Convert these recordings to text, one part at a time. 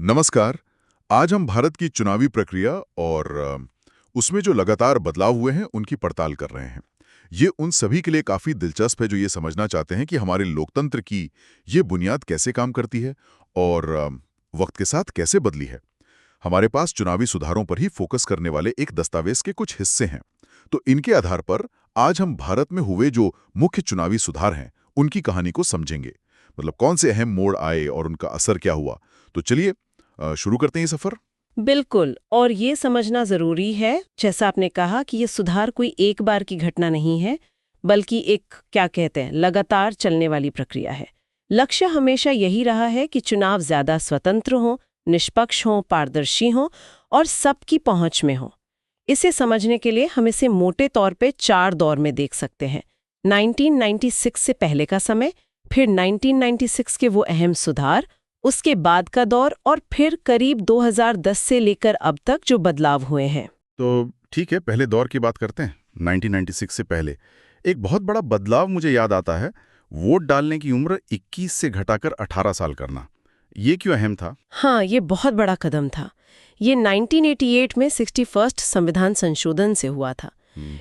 नमस्कार। आज हम भारत की चुनावी प्रक्रिया और उसमें जो लगातार बदलाव हुए हैं उनकी पड़ताल कर रहे हैं। ये उन सभी के लिए काफी दिलचस्प है जो ये समझना चाहते हैं कि हमारे लोकतंत्र की ये बुनियाद कैसे काम करती है और वक्त के साथ कैसे बदली है। हमारे पास चुनावी सुधारों पर ही फोकस करने वाले एक दस्तावेज के कुछ हिस्से हैं। तो इनके आधार पर आज हम भारत में हुए जो मुख्य चुनावी सुधार हैं उनकी कहानी को समझेंगे। मतलब कौन से अहम मोड़ आए और उनका असर क्या हुआ। तो चलिए शुरू करते हैं ये सफर। बिल्कुल, और ये समझना जरूरी है, जैसा आपने कहा, कि ये सुधार कोई एक बार की घटना नहीं है, बल्कि एक, क्या कहते हैं, लगातार चलने वाली प्रक्रिया है। लक्ष्य हमेशा यही रहा है कि चुनाव ज्यादा स्वतंत्र हों, निष्पक्ष हों, पारदर्शी हों और सबकी पहुंच में हों। इसे समझने के लिए हम इसे मोटे तौर पे 4 दौर में देख सकते हैं। 1996 से पहले का समय, फिर 1996 के वो अहम सुधार, उसके बाद का दौर और फिर करीब 2010 से लेकर अब तक जो बदलाव हुए हैं। तो ठीक है, पहले दौर की बात करते हैं। 1996 से पहले एक बहुत बड़ा बदलाव मुझे याद आता है, वोट डालने की उम्र 21 से घटाकर 18 साल करना। ये क्यों अहम था? हाँ, ये बहुत बड़ा कदम था। ये 1988 में 61st संविधान संशोधन से हुआ था।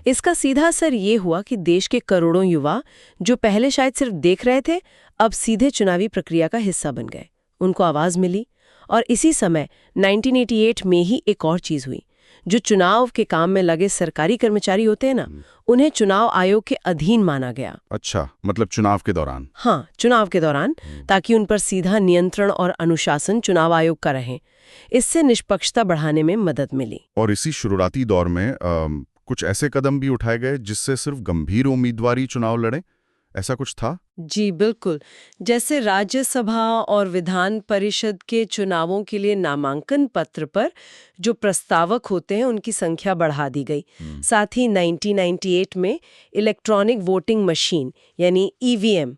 इसका सीधा असर ये हुआ कि देश के करोड़ों युवा, जो पहले शायद सिर्फ देख रहे थे, अब सीधे चुनावी प्रक्रिया का हिस्सा बन गए। उनको आवाज मिली। और इसी समय 1988 में ही एक और चीज हुई। जो चुनाव के काम में लगे सरकारी कर्मचारी होते हैं ना, उन्हें चुनाव आयोग के अधीन माना गया। अच्छा, मतलब चुनाव के दौरान? हाँ, चुनाव के दौरान, ताकि उन पर सीधा नियंत्रण और अनुशासन चुनाव आयोग का रहे। इससे निष्पक्षता बढ़ाने में मदद मिली। और इसी शुरुआती दौर में कुछ ऐसे कदम भी उठाए गए जिससे सिर्फ गंभीर उम्मीदवार ही चुनाव लड़े, ऐसा कुछ था? जी बिल्कुल। जैसे राज्यसभा और विधान परिषद के चुनावों के लिए नामांकन पत्र पर जो प्रस्तावक होते हैं उनकी संख्या बढ़ा दी गई। साथ ही 1998 में इलेक्ट्रॉनिक वोटिंग मशीन यानी ईवीएम,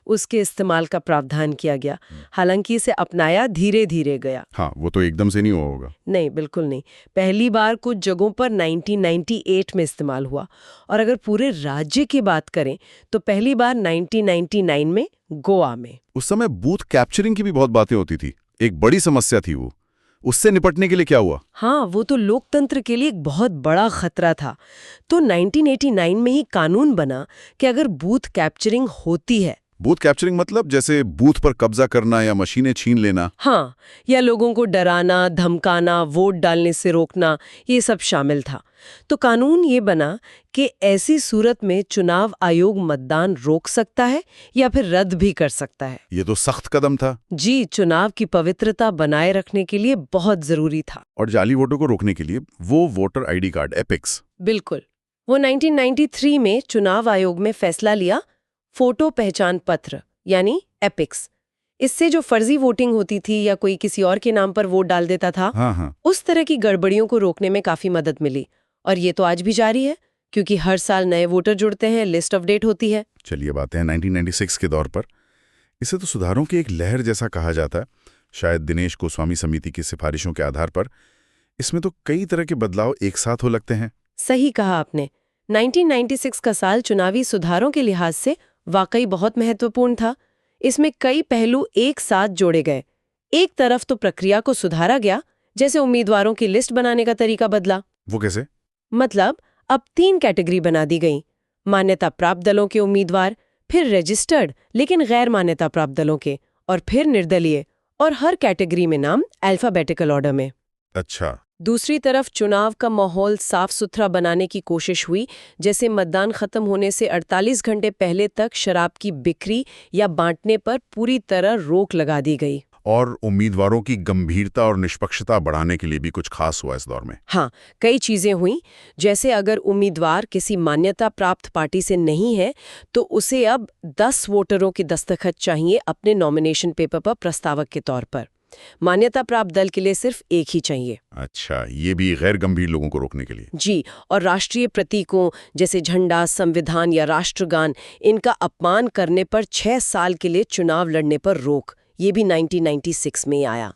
उसके इस्तेमाल का प्रावधान किया गया। हालांकि इसे अपनाया धीरे धीरे गया। हाँ, वो तो एकदम से नहीं हुआ होगा। नहीं, बिल्कुल नहीं। पहली बार कुछ जगहों पर 1998 में इस्तेमाल हुआ। और अगर पूरे राज्य की बात करें तो पहली बार 1999 में गोवा में। उस समय बूथ कैप्चरिंग की भी बहुत बातें होती थी, एक बड़ी समस्या थी वो। उससे निपटने के लिए क्या हुआ? हाँ, वो तो लोकतंत्र के लिए एक बहुत बड़ा खतरा था। तो 1989 में ही कानून बना कि अगर बूथ कैप्चरिंग होती है, बूथ कैप्चरिंग मतलब जैसे बूथ पर कब्जा करना या मशीनें छीन लेना? हाँ, या लोगों को डराना, धमकाना, वोट डालने से रोकना, ये सब शामिल था। तो कानून ये बना कि ऐसी सूरत में चुनाव आयोग मतदान रोक सकता है या फिर रद्द भी कर सकता है। ये तो सख्त कदम था। जी, चुनाव की पवित्रता बनाए रखने के लिए बहुत जरूरी था। और जाली वोटों को रोकने के लिए वो वोटर आईडी कार्ड, एपिक्स। बिल्कुल। वो 1993 में चुनाव आयोग में फैसला लिया, फोटो पहचान पत्र यानी एपिक्स। इससे जो फर्जी वोटिंग होती थी या कोई किसी और के नाम पर वोट डाल देता था, हाँ। उस तरह की गड़बड़ियों को रोकने में काफी मदद मिली। और ये तो आज भी जारी है, क्योंकि हर साल नए वोटर जुड़ते हैं, लिस्ट अपडेट होती है। चलिए बातें हैं 1996 के दौर पर। इसे तो सुधारों की एक लहर जैसा कहा जाता है, शायद दिनेश गोस्वामी समिति की सिफारिशों के आधार पर। इसमें तो कई तरह के बदलाव एक साथ हो लगते हैं। सही कहा आपने। 1996 का साल चुनावी सुधारों के लिहाज से वाकई बहुत महत्वपूर्ण था। इसमें कई पहलू एक साथ जोड़े गए। एक तरफ तो प्रक्रिया को सुधारा गया, जैसे उम्मीदवारों की लिस्ट बनाने का तरीका बदला। वो कैसे? मतलब अब 3 कैटेगरी बना दी गई। मान्यता प्राप्त दलों के उम्मीदवार, फिर रजिस्टर्ड लेकिन गैर मान्यता प्राप्त दलों के, और फिर निर्दलीय। और हर कैटेगरी में नाम अल्फाबेटिकल ऑर्डर में। अच्छा। दूसरी तरफ चुनाव का माहौल साफ सुथरा बनाने की कोशिश हुई, जैसे मतदान खत्म होने से 48 घंटे पहले तक शराब की बिक्री या बांटने पर पूरी तरह रोक लगा दी गई। और उम्मीदवारों की गंभीरता और निष्पक्षता बढ़ाने के लिए भी कुछ खास हुआ इस दौर में? हाँ, कई चीजें हुई। जैसे अगर उम्मीदवार किसी मान्यता प्राप्त पार्टी से नहीं है तो उसे अब 10 वोटरों की दस्तखत चाहिए अपने नॉमिनेशन पेपर पर प्रस्तावक के तौर पर। मान्यता प्राप्त दल के लिए सिर्फ एक ही चाहिए। अच्छा, ये भी गैर गंभीर लोगों को रोकने के लिए? जी। और राष्ट्रीय प्रतीकों जैसे झंडा, संविधान या राष्ट्रगान, इनका अपमान करने पर 6 साल के लिए चुनाव लड़ने पर रोक, ये भी 1996 में आया।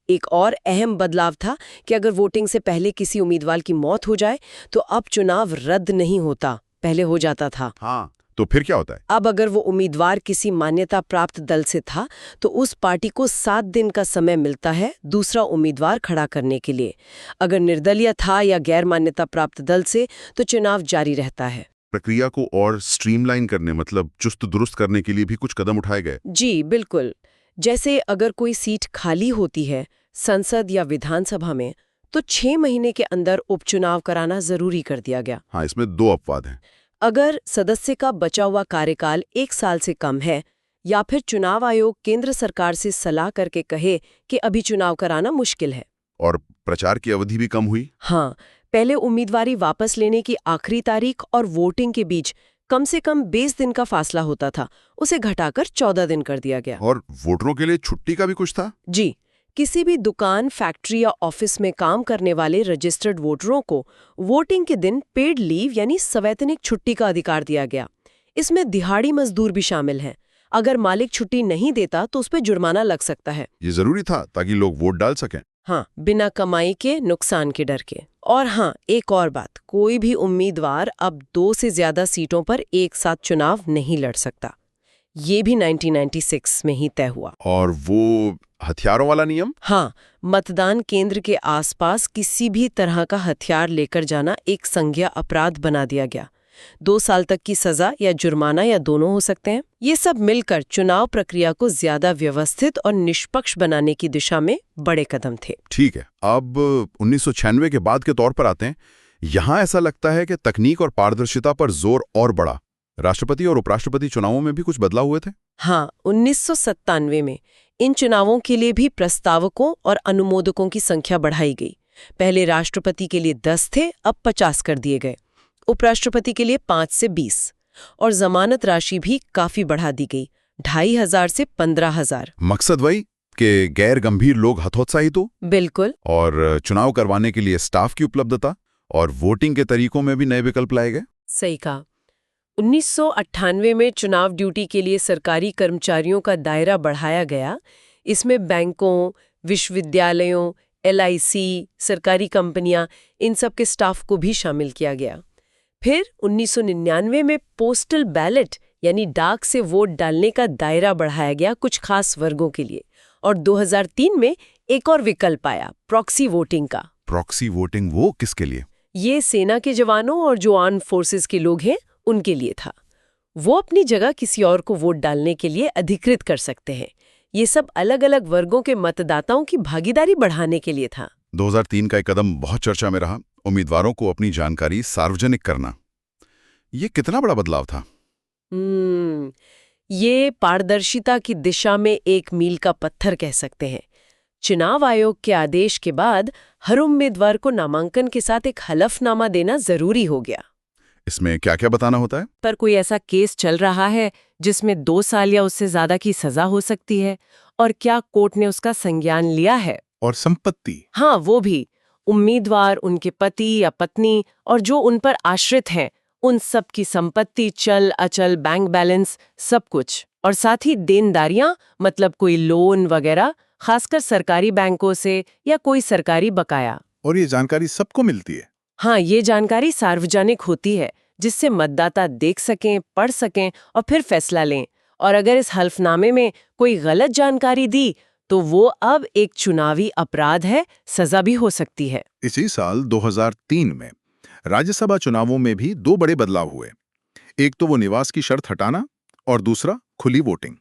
एक और अहम बदलाव था कि अगर वोटिंग से पहले किसी उम्मीदवार की मौत हो जाए तो अब चुनाव रद्द नहीं होता, पहले हो जाता था। हाँ, तो फिर क्या होता है? अब अगर वो उम्मीदवार किसी मान्यता प्राप्त दल से था तो उस पार्टी को 7 दिन का समय मिलता है दूसरा उम्मीदवार खड़ा करने के लिए। अगर निर्दलीय था या गैर मान्यता प्राप्त दल से तो चुनाव जारी रहता है। प्रक्रिया को और स्ट्रीमलाइन करने, मतलब चुस्त दुरुस्त करने के लिए भी कुछ कदम उठाए गए? जी बिल्कुल। जैसे अगर कोई सीट खाली होती है संसद या विधानसभा में तो 6 महीने के अंदर उपचुनाव कराना जरूरी कर दिया गया। हाँ, इसमें 2 अपवाद हैं। अगर सदस्य का बचा हुआ कार्यकाल 1 साल से कम है या फिर चुनाव आयोग केंद्र सरकार से सलाह करके कहे कि अभी चुनाव कराना मुश्किल है। और प्रचार की अवधि भी कम हुई? हाँ, पहले उम्मीदवारी वापस लेने की आखिरी तारीख और वोटिंग के बीच कम से कम 20 दिन का फासला होता था, उसे घटाकर 14 दिन कर दिया गया। और वोटरों के लिए छुट्टी का भी कुछ था? जी, किसी भी दुकान, फैक्ट्री या ऑफिस में काम करने वाले रजिस्टर्ड वोटरों को वोटिंग के दिन पेड लीव यानी सवैतनिक छुट्टी का अधिकार दिया गया। इसमें दिहाड़ी मजदूर भी शामिल हैं। अगर मालिक छुट्टी नहीं देता तो उस पर जुर्माना लग सकता है। ये जरूरी था ताकि लोग वोट डाल सकें। हाँ, बिना कमाई के नुकसान के डर के। और हाँ, एक और बात, कोई भी उम्मीदवार अब 2 से ज्यादा सीटों पर एक साथ चुनाव नहीं लड़ सकता। ये भी 1996 में ही तय हुआ। और वो हथियारों वाला नियम? हाँ, मतदान केंद्र के आसपास किसी भी तरह का हथियार लेकर जाना एक संज्ञा अपराध बना दिया गया। 2 साल तक की सजा या जुर्माना या दोनों हो सकते हैं। ये सब मिलकर चुनाव प्रक्रिया को ज्यादा व्यवस्थित और निष्पक्ष बनाने की दिशा में बड़े कदम थे। ठीक है, अब 1996 के बाद के तौर पर आते हैं। यहाँ ऐसा लगता है कि तकनीक और पारदर्शिता पर जोर और बढ़ा। राष्ट्रपति और उपराष्ट्रपति चुनावों में भी कुछ बदलाव हुए थे? हाँ, 1997 में इन चुनावों के लिए भी प्रस्तावकों और अनुमोदकों की संख्या बढ़ाई गई। पहले राष्ट्रपति के लिए 10 थे, अब 50 कर दिए गए। उपराष्ट्रपति के लिए 5 से 20 और जमानत राशि भी काफी बढ़ा दी गई, 2500 से 15,000। मकसद वही कि गैर गंभीर लोग हतोत्साहित हो। बिल्कुल। और चुनाव करवाने के लिए स्टाफ की उपलब्धता और वोटिंग के तरीकों में भी नए विकल्प लाए गए। सही कहा। 1998 में चुनाव ड्यूटी के लिए सरकारी कर्मचारियों का दायरा बढ़ाया गया। इसमें बैंकों, विश्वविद्यालयों, LIC, सरकारी कंपनियां, इन सब के स्टाफ को भी शामिल किया गया। फिर 1999 में पोस्टल बैलेट यानी डाक से वोट डालने का दायरा बढ़ाया गया कुछ खास वर्गों के लिए। और 2003 में एक और विकल्प आया, प्रॉक्सी वोटिंग का। प्रॉक्सी वोटिंग वो किसके लिए? ये सेना के जवानों और जो आर्म्ड फोर्सेस के लोग हैं उनके लिए था। वो अपनी जगह किसी और को वोट डालने के लिए अधिकृत कर सकते हैं। ये सब अलग अलग वर्गों के मतदाताओं की भागीदारी बढ़ाने के लिए था। 2003 का एक कदम बहुत चर्चा में रहा, उम्मीदवारों को अपनी जानकारी सार्वजनिक करना। ये कितना बड़ा बदलाव था? ये पारदर्शिता की दिशा में एक मील का पत्थर कह सकते हैं। चुनाव आयोग के आदेश के बाद हर उम्मीदवार को नामांकन के साथ एक हलफनामा देना जरूरी हो गया। इसमें क्या क्या बताना होता है? पर कोई ऐसा केस चल रहा है जिसमें 2 साल या उससे ज्यादा की सजा हो सकती है, और क्या कोर्ट ने उसका संज्ञान लिया है। और संपत्ति? हाँ, वो भी। उम्मीदवार, उनके पति या पत्नी और जो उन पर आश्रित हैं, उन सब की संपत्ति, चल अचल, बैंक बैलेंस, सब कुछ। और साथ ही देनदारियां, मतलब कोई लोन वगैरह, खासकर सरकारी बैंकों से या कोई सरकारी बकाया। और ये जानकारी सबको मिलती है? हाँ, ये जानकारी सार्वजनिक होती है, जिससे मतदाता देख सकें, पढ़ सकें और फिर फैसला लें। और अगर इस हल्फनामे में कोई गलत जानकारी दी तो वो अब एक चुनावी अपराध है, सजा भी हो सकती है। इसी साल 2003 में राज्यसभा चुनावों में भी 2 बड़े बदलाव हुए। एक तो वो निवास की शर्त हटाना और दूसरा खुली वोटिंग।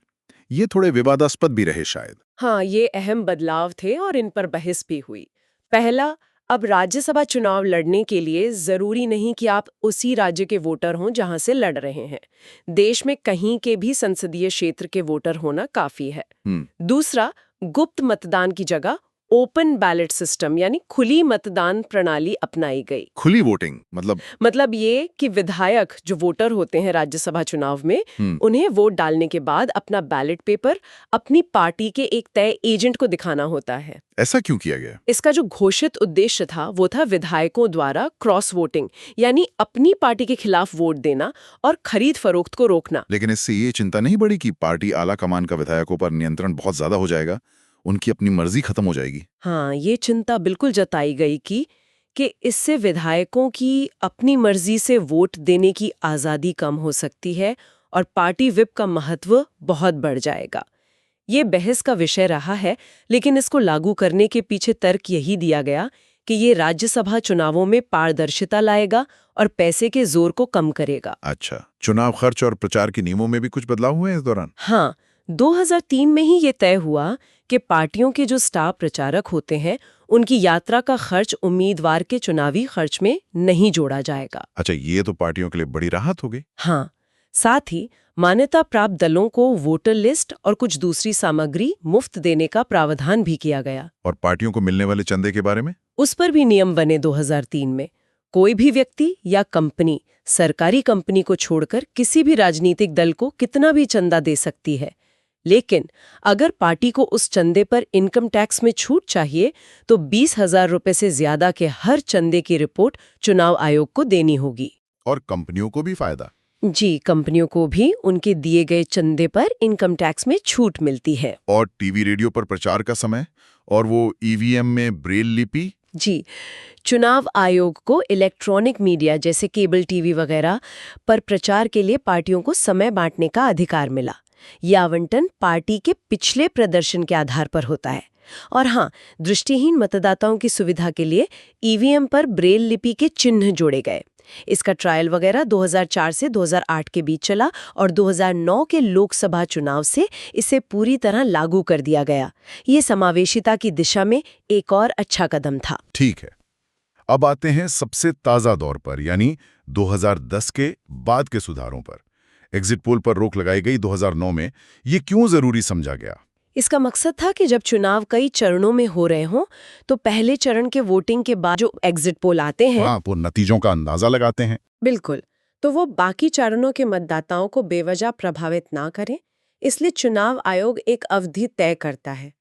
ये थोड़े विवादास्पद भी रहे शायद। हाँ, ये अहम बदलाव थे और इन पर बहस भी हुई। पहला, अब राज्यसभा चुनाव लड़ने के लिए जरूरी नहीं कि आप उसी राज्य के वोटर हों जहां से लड़ रहे हैं। देश में कहीं के भी संसदीय क्षेत्र के वोटर होना काफी है। दूसरा, गुप्त मतदान की जगह ओपन बैलेट सिस्टम यानी खुली मतदान प्रणाली अपनाई गई। खुली वोटिंग मतलब ये कि विधायक जो वोटर होते हैं राज्यसभा चुनाव में, उन्हें वोट डालने के बाद अपना बैलेट पेपर अपनी पार्टी के एक तय एजेंट को दिखाना होता है। ऐसा क्यों किया गया? इसका जो घोषित उद्देश्य था वो था विधायकों द्वारा क्रॉस वोटिंग यानी अपनी पार्टी के खिलाफ वोट देना और खरीद फरोख्त को रोकना। लेकिन इससे ये चिंता नहीं बढ़ी कि पार्टी आला कमान का विधायकों पर नियंत्रण बहुत ज्यादा हो जाएगा, उनकी अपनी मर्जी खत्म हो जाएगी? हाँ, ये चिंता बिल्कुल जताई गई कि कि इससे विधायकों की अपनी मर्जी से वोट देने की आज़ादी कम हो सकती है और पार्टी विप का महत्व बहुत बढ़ जाएगा। ये बहस का विषय रहा है, लेकिन इसको लागू करने के पीछे तर्क यही दिया गया कि ये राज्यसभा चुनावों में पारदर्शिता लाएगा और पैसे के जोर को कम करेगा। अच्छा, चुनाव खर्च और प्रचार के नियमों में भी कुछ बदलाव हुए इस दौरान? हाँ, 2003 में ही ये तय हुआ कि पार्टियों के जो स्टार प्रचारक होते हैं, उनकी यात्रा का खर्च उम्मीदवार के चुनावी खर्च में नहीं जोड़ा जाएगा। अच्छा, ये तो पार्टियों के लिए बड़ी राहत हो गई। हाँ, साथ ही मान्यता प्राप्त दलों को वोटर लिस्ट और कुछ दूसरी सामग्री मुफ्त देने का प्रावधान भी किया गया। और पार्टियों को मिलने वाले चंदे के बारे में? उस पर भी नियम बने 2003 में। कोई भी व्यक्ति या कंपनी सरकारी कंपनी को छोड़कर किसी भी राजनीतिक दल को कितना भी चंदा दे सकती है, लेकिन अगर पार्टी को उस चंदे पर इनकम टैक्स में छूट चाहिए तो 20,000 रुपए से ज्यादा के हर चंदे की रिपोर्ट चुनाव आयोग को देनी होगी। और कंपनियों को भी फायदा? जी, कंपनियों को भी उनके दिए गए चंदे पर इनकम टैक्स में छूट मिलती है। और टीवी रेडियो पर प्रचार का समय और वो ईवीएम में ब्रेल लिपि? जी, चुनाव आयोग को इलेक्ट्रॉनिक मीडिया जैसे केबल टीवी वगैरह पर प्रचार के लिए पार्टियों को समय बांटने का अधिकार मिला। ये आवंटन पार्टी के पिछले प्रदर्शन के आधार पर होता है। और हाँ, दृष्टिहीन मतदाताओं की सुविधा के लिए ईवीएम पर ब्रेल लिपि के चिन्ह जोड़े गए। इसका ट्रायल वगैरह 2004 से 2008 के बीच चला और 2009 के लोकसभा चुनाव से इसे पूरी तरह लागू कर दिया गया। ये समावेशिता की दिशा में एक और अच्छा कदम था। ठीक है, अब आते हैं सबसे ताज़ा दौर पर, यानी 2010 के बाद के सुधारों पर। एग्जिट पोल पर रोक लगाई गई 2009 में। ये क्यों जरूरी समझा गया? इसका मकसद था कि जब चुनाव कई चरणों में हो रहे हों तो पहले चरण के वोटिंग के बाद जो एग्जिट पोल आते हैं, हाँ, वो नतीजों का अंदाजा लगाते हैं। बिल्कुल, तो वो बाकी चरणों के मतदाताओं को बेवजह प्रभावित ना करें। इसलिए चुनाव आयोग एक अवधि तय करता है।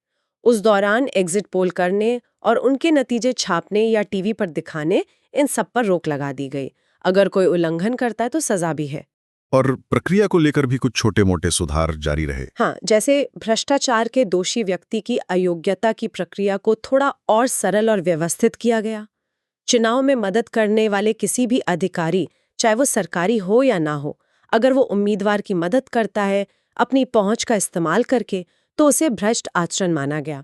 उस दौरान एग्जिट पोल करने और उनके नतीजे छापने या टीवी पर दिखाने, इन सब पर रोक लगा दी गई। अगर कोई उल्लंघन करता है तो सजा भी है। और प्रक्रिया को लेकर भी कुछ छोटे-मोटे सुधार जारी रहे। हाँ, जैसे भ्रष्टाचार के दोषी व्यक्ति की अयोग्यता की प्रक्रिया को थोड़ा और सरल और व्यवस्थित किया गया। चुनाव में मदद करने वाले किसी भी अधिकारी, चाहे वो सरकारी हो या ना हो, अगर वो उम्मीदवार की मदद करता है अपनी पहुंच का इस्तेमाल करके, तो उसे भ्रष्ट आचरण माना गया।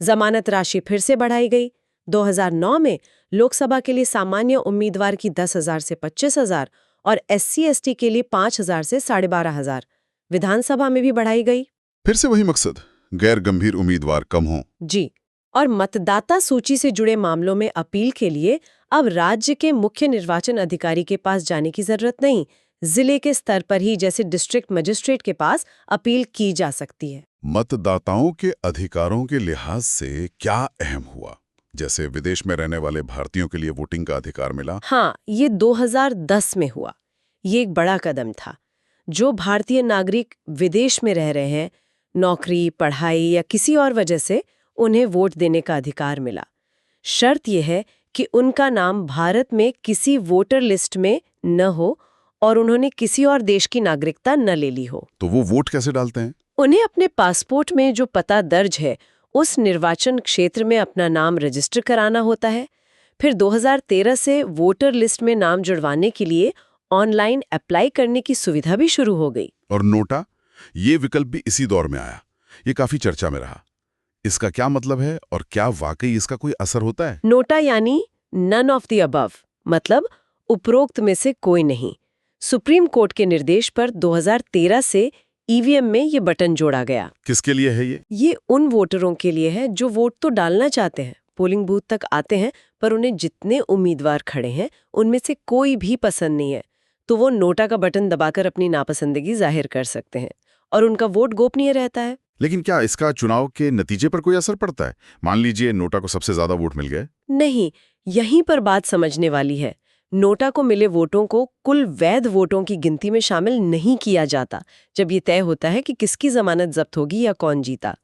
जमानत राशि फिर से बढ़ाई गई। 2009 में लोकसभा के लिए सामान्य उम्मीदवार की 10,000 से 25,000 और SC/ST के लिए 5,000 से 12,500 विधानसभा में भी बढ़ाई गई। फिर से वही मकसद, गैर गंभीर उम्मीदवार कम हों। जी, और मतदाता सूची से जुड़े मामलों में अपील के लिए अब राज्य के मुख्य निर्वाचन अधिकारी के पास जाने की जरूरत नहीं, जिले के स्तर पर ही जैसे डिस्ट्रिक्ट मजिस्ट्रेट के पास अपील की जा सकती है। मतदाताओं के अधिकारों के लिहाज से क्या अहम हुआ? जैसे विदेश में रहने वाले भारतीयों के लिए वोटिंग का अधिकार मिला। हाँ, ये 2010 में हुआ। ये एक बड़ा कदम था। जो भारतीय नागरिक विदेश में रह रहे हैं, नौकरी, पढ़ाई या किसी और वजह से उन्हें वोट देने का अधिकार मिला। शर्त यह है कि उनका नाम भारत में किसी वोटर लिस्ट में न हो और उन्होंने किसी और देश की नागरिकता न ले ली हो। तो वो वोट कैसे डालते हैं? उन्हें अपने पासपोर्ट में जो पता दर्ज है उस निर्वाचन क्षेत्र में अपना नाम रजिस्टर कराना होता है। फिर 2013 से वोटर लिस्ट में नाम जुड़वाने के लिए ऑनलाइन अप्लाई करने की सुविधा भी शुरू हो गई। और नोटा, ये विकल्प भी इसी दौर में आया। ये काफी चर्चा में रहा। इसका क्या मतलब है और क्या वाकई इसका कोई असर होता है? नोटा यानी नन ऑफ द अबव, मतलब उपरोक्त में से कोई नहीं। सुप्रीम कोर्ट के निर्देश पर 2013 से ईवीएम में ये बटन जोड़ा गया। किसके लिए है ये? ये उन वोटरों के लिए है जो वोट तो डालना चाहते हैं, पोलिंग बूथ तक आते हैं, पर उन्हें जितने उम्मीदवार खड़े हैं उनमें से कोई भी पसंद नहीं है, तो वो नोटा का बटन दबाकर अपनी नापसंदगी जाहिर कर सकते हैं और उनका वोट गोपनीय रहता है। लेकिन क्या इसका चुनाव के नतीजे पर कोई असर पड़ता है? मान लीजिए नोटा को सबसे ज्यादा वोट मिल गए। नहीं, यहीं पर बात समझने वाली है। नोटा को मिले वोटों को कुल वैध वोटों की गिनती में शामिल नहीं किया जाता जब ये तय होता है कि किसकी जमानत जब्त होगी या कौन जीता।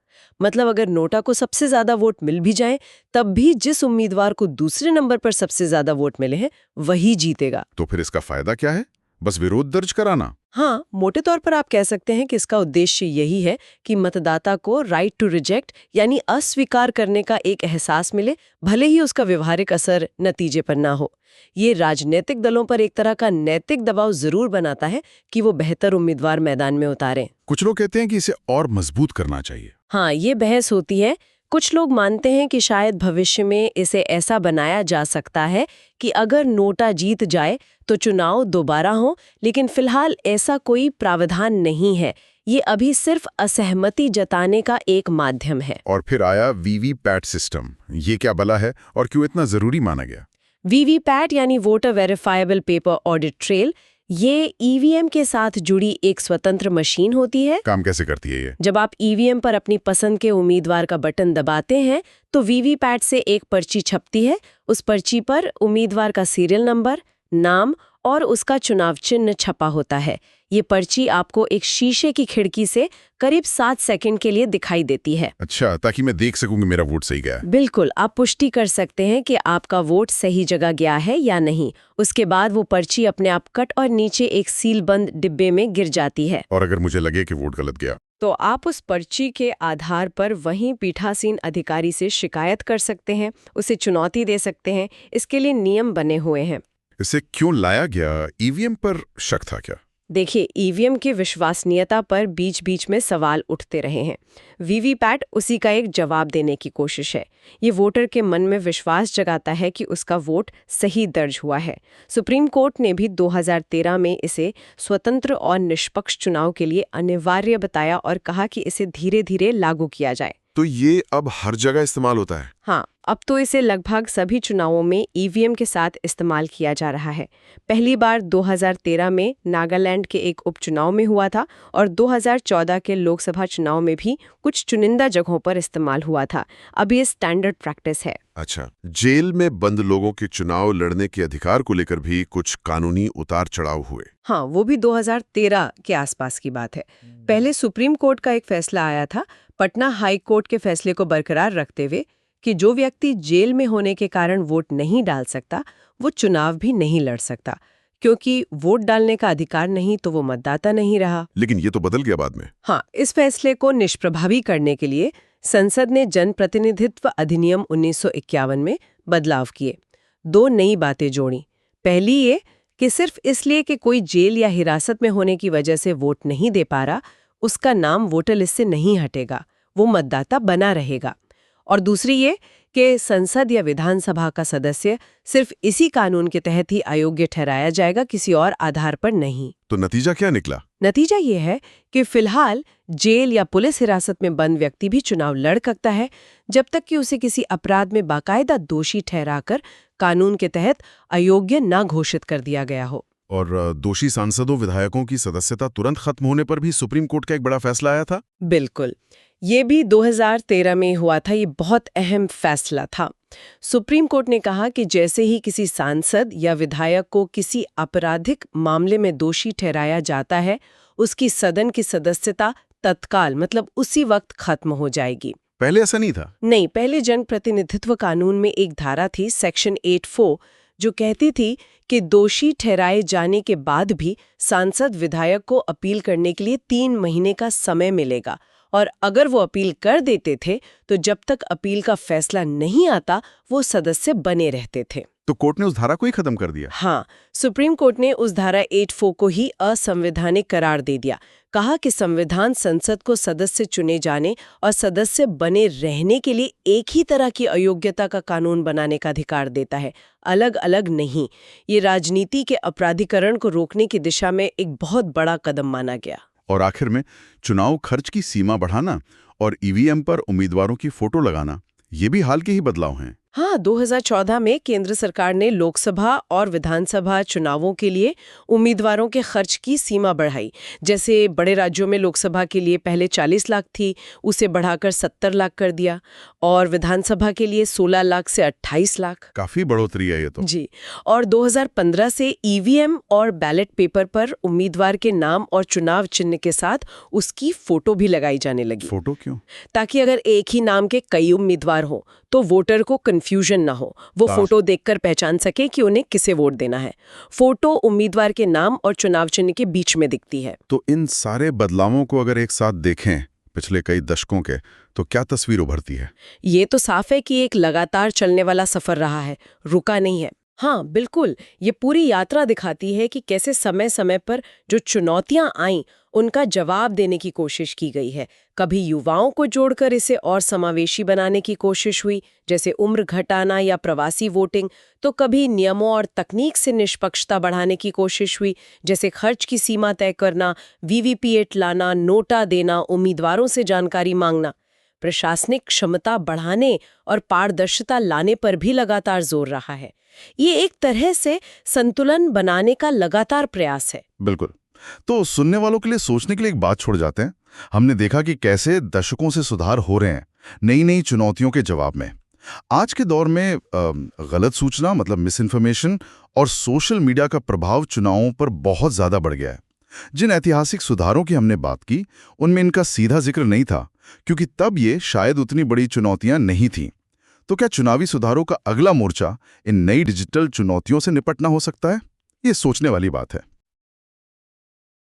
मतलब अगर नोटा को सबसे ज्यादा वोट मिल भी जाए, तब भी जिस उम्मीदवार को दूसरे नंबर पर सबसे ज्यादा वोट मिले हैं वही जीतेगा। तो फिर इसका फायदा क्या है? बस विरोध दर्ज कराना? हाँ, मोटे तौर पर आप कह सकते हैं कि इसका उद्देश्य यही है कि मतदाता को राइट टू रिजेक्ट यानी अस्वीकार करने का एक एहसास मिले, भले ही उसका व्यवहारिक असर नतीजे पर ना हो। ये राजनीतिक दलों पर एक तरह का नैतिक दबाव जरूर बनाता है कि वो बेहतर उम्मीदवार मैदान में उतारें। कुछ लोग कहते हैं कि इसे और मजबूत करना चाहिए। हाँ, ये बहस होती है। कुछ लोग मानते हैं कि शायद भविष्य में इसे ऐसा बनाया जा सकता है कि अगर नोटा जीत जाए तो चुनाव दोबारा हो, लेकिन फिलहाल ऐसा कोई प्रावधान नहीं है। ये अभी सिर्फ असहमति जताने का एक माध्यम है। और फिर आया वीवीपैट सिस्टम। ये क्या भला है और क्यों इतना जरूरी माना गया? वीवीपैट यानी voter verifiable paper audit trail, ये ईवीएम के साथ जुड़ी एक स्वतंत्र मशीन होती है। काम कैसे करती है ये? जब आप ईवीएम पर अपनी पसंद के उम्मीदवार का बटन दबाते हैं तो वीवीपैट से एक पर्ची छपती है। उस पर्ची पर उम्मीदवार का सीरियल नंबर, नाम और उसका चुनाव चिन्ह छपा होता है। ये पर्ची आपको एक शीशे की खिड़की से करीब 7 सेकंड के लिए दिखाई देती है। अच्छा, ताकि मैं देख सकूं कि मेरा वोट सही गया है। बिल्कुल, आप पुष्टि कर सकते हैं कि आपका वोट सही जगह गया है या नहीं। उसके बाद वो पर्ची अपने आप कट और नीचे एक सीलबंद डिब्बे में गिर जाती है। और अगर मुझे लगे कि वोट गलत गया तो आप उस पर्ची के आधार पर वहीं पीठासीन अधिकारी से शिकायत कर सकते हैं, उसे चुनौती दे सकते हैं। इसके लिए नियम बने हुए हैं। इसे क्यों लाया गया? ईवीएम पर शक था क्या? देखिए, ईवीएम की विश्वसनीयता पर बीच बीच में सवाल उठते रहे हैं। वीवीपैट उसी का एक जवाब देने की कोशिश है। ये वोटर के मन में विश्वास जगाता है कि उसका वोट सही दर्ज हुआ है। सुप्रीम कोर्ट ने भी 2013 में इसे स्वतंत्र और निष्पक्ष चुनाव के लिए अनिवार्य बताया और कहा कि इसे धीरे धीरे लागू किया जाए। तो ये अब हर जगह इस्तेमाल होता है? हाँ, अब तो इसे लगभग सभी चुनावों में ईवीएम के साथ इस्तेमाल किया जा रहा है। पहली बार 2013 में नागालैंड के एक उपचुनाव में हुआ था और 2014 के लोकसभा चुनाव में भी कुछ चुनिंदा जगहों पर इस्तेमाल हुआ था। अब ये स्टैंडर्ड प्रैक्टिस है। अच्छा, जेल में बंद लोगों के चुनाव लड़ने के अधिकार को लेकर भी कुछ कानूनी उतार चढ़ाव हुए। हाँ, वो भी 2013 के आसपास की बात है। पहले सुप्रीम कोर्ट का एक फैसला आया था, पटना हाई कोर्ट के फैसले को बरकरार रखते हुए, कि जो व्यक्ति जेल में होने के कारण वोट नहीं डाल सकता वो चुनाव भी नहीं लड़ सकता, क्योंकि वोट डालने का अधिकार नहीं तो वो मतदाता नहीं रहा। लेकिन ये तो बदल गया बाद में। हाँ, इस फैसले को निष्प्रभावी करने के लिए संसद ने जनप्रतिनिधित्व अधिनियम 1951 में बदलाव किए। 2 नई बातें जोड़ी। पहली ये कि सिर्फ इसलिए कि कोई जेल या हिरासत में होने की वजह से वोट नहीं दे पा रहा, उसका नाम वोटर लिस्ट से नहीं हटेगा, वो मतदाता बना रहेगा। और दूसरी ये कि संसद या विधानसभा का सदस्य सिर्फ इसी कानून के तहत ही अयोग्य ठहराया जाएगा, किसी और आधार पर नहीं। तो नतीजा क्या निकला? नतीजा ये है कि फिलहाल जेल या पुलिस हिरासत में बंद व्यक्ति भी चुनाव लड़ सकता है, जब तक कि उसे किसी अपराध में बाकायदा दोषी ठहराकर कानून के तहत अयोग्य न घोषित कर दिया गया हो। और दोषी सांसदों विधायकों की सदस्यता तुरंत खत्म होने पर भी सुप्रीम कोर्ट का एक बड़ा फैसला आया था। बिल्कुल, ये भी 2013 में हुआ था। ये बहुत अहम फैसला था। सुप्रीम कोर्ट ने कहा कि जैसे ही किसी सांसद या विधायक को किसी आपराधिक मामले में दोषी ठहराया जाता है, उसकी सदन की सदस्यता तत्काल मतलब उसी वक्त खत्म हो जाएगी। पहले ऐसा नहीं था? नहीं, पहले जनप्रतिनिधित्व कानून में एक धारा थी, सेक्शन 84, जो कहती थी कि दोषी ठहराए जाने के बाद भी सांसद विधायक को अपील करने के लिए 3 महीने का समय मिलेगा, और अगर वो अपील कर देते थे तो जब तक अपील का फैसला नहीं आता वो सदस्य बने रहते थे। तो कोर्ट ने उस धारा को ही खत्म कर दिया? हाँ, सुप्रीम कोर्ट ने उस धारा 84 को ही असंवैधानिक करार दे दिया। कहा कि संविधान संसद को सदस्य चुने जाने और सदस्य बने रहने के लिए एक ही तरह की अयोग्यता का कानून बनाने का अधिकार देता है, अलग अलग नहीं। ये राजनीति के अपराधीकरण को रोकने की दिशा में एक बहुत बड़ा कदम माना गया। और आखिर में चुनाव खर्च की सीमा बढ़ाना और ईवीएम पर उम्मीदवारों की फोटो लगाना, ये भी हाल के ही बदलाव हैं। हाँ, 2014 में केंद्र सरकार ने लोकसभा और विधानसभा चुनावों के लिए उम्मीदवारों के खर्च की सीमा बढ़ाई। जैसे बड़े राज्यों में लोकसभा के लिए पहले 40 लाख थी, उसे बढ़ाकर 70 लाख कर दिया, और विधानसभा के लिए 16 लाख से 28 लाख। काफी बढ़ोतरी है ये तो। जी, और 2015 से ईवीएम और बैलेट पेपर पर उम्मीदवार के नाम और चुनाव चिन्ह के साथ उसकी फोटो भी लगाई जाने लगी। फोटो क्यों? ताकि अगर एक ही नाम के कई उम्मीदवार हों तो वोटर को कंफ्यूजन ना हो, वो काश। फोटो देखकर पहचान सके कि उन्हें किसे वोट देना है। फोटो उम्मीदवार के नाम और चुनाव चिन्ह के बीच में दिखती है। तो इन सारे बदलावों को अगर एक साथ देखें पिछले कई दशकों के, तो क्या तस्वीर उभरती है? ये तो साफ है कि एक लगातार चलने वाला सफर रहा है, रुका नहीं है। हाँ बिल्कुल, ये पूरी यात्रा दिखाती है कि कैसे समय समय पर जो चुनौतियां आईं उनका जवाब देने की कोशिश की गई है। कभी युवाओं को जोड़कर इसे और समावेशी बनाने की कोशिश हुई, जैसे उम्र घटाना या प्रवासी वोटिंग, तो कभी नियमों और तकनीक से निष्पक्षता बढ़ाने की कोशिश हुई, जैसे खर्च की सीमा तय करना, वीवीपीएट लाना, नोटा देना, उम्मीदवारों से जानकारी मांगना। प्रशासनिक क्षमता बढ़ाने और पारदर्शिता लाने पर भी लगातार जोर रहा है। ये एक तरह से संतुलन बनाने का लगातार प्रयास है। बिल्कुल। तो सुनने वालों के लिए सोचने के लिए एक बात छोड़ जाते हैं। हमने देखा कि कैसे दशकों से सुधार हो रहे हैं नई नई चुनौतियों के जवाब में। आज के दौर में गलत सूचना मतलब मिस इन्फॉर्मेशन और सोशल मीडिया का प्रभाव चुनावों पर बहुत ज्यादा बढ़ गया है। जिन ऐतिहासिक सुधारों की हमने बात की उनमें इनका सीधा जिक्र नहीं था, क्योंकि तब ये शायद उतनी बड़ी चुनौतियां नहीं थीं। तो क्या चुनावी सुधारों का अगला मोर्चा इन नई डिजिटल चुनौतियों से निपटना हो सकता है? ये सोचने वाली बात है।